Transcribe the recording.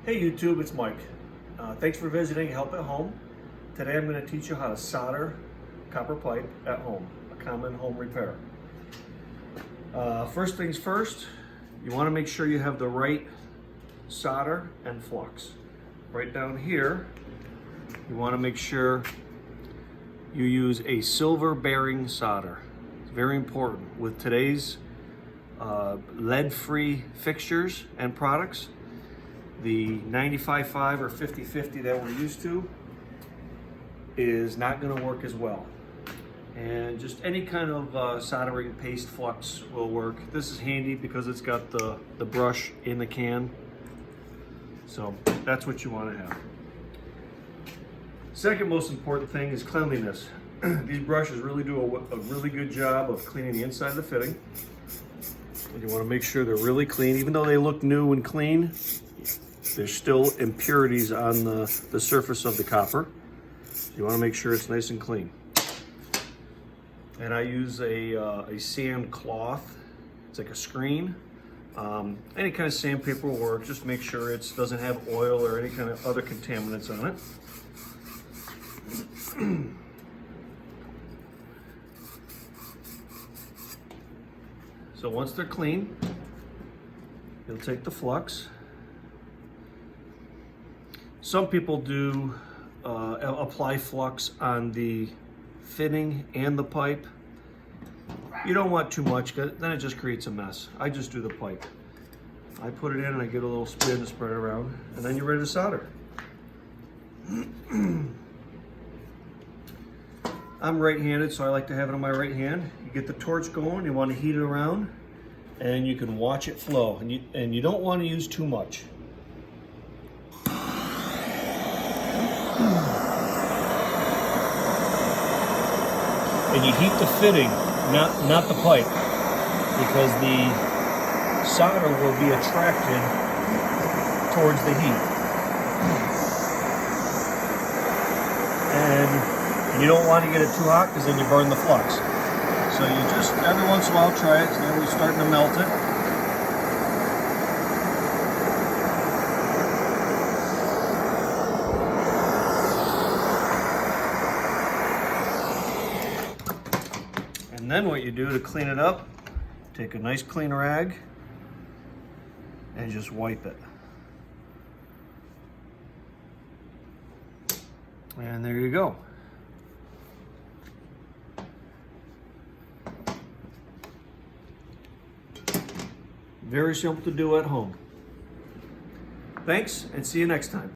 Hey YouTube, it's Mike. Thanks for visiting Help at Home. Today I'm going to teach you how to solder copper pipe at home, a common home repair. First things first, you want to make sure you have the right solder and flux. Right down here, you want to make sure you use a silver bearing solder. It's very important. With today's lead-free fixtures and products, the 95/5 or 50/50 that we're used to is not going to work as well. And just any kind of soldering paste flux will work. This is handy because it's got the brush in the can. So that's what you want to have. Second most important thing is cleanliness. These brushes really do a really good job of cleaning the inside of the fitting. And you want to make sure they're really clean. Even though they look new and clean, there's still impurities on the surface of the copper. You want to make sure it's nice and clean. And I use a sand cloth. It's like a screen. Any kind of sandpaper will work. Just make sure it doesn't have oil or any kind of other contaminants on it. So once they're clean, you'll take the flux. Some people do apply flux on the fitting and the pipe. You don't want too much, because then it just creates a mess. I just do the pipe. I put it in and I give it a little spin to spread it around, and then you're ready to solder. I'm right-handed, so I like to have it on my right hand. You get the torch going, you want to heat it around, and you can watch it flow. And you don't want to use too much. And you heat the fitting, not the pipe, because the solder will be attracted towards the heat. And you don't want to get it too hot because then you burn the flux. So you just, every once in a while, try it. So now we're starting to melt it. And then what you do to clean it up, take a nice clean rag and just wipe it. And there you go. Very simple to do at home. Thanks, and see you next time.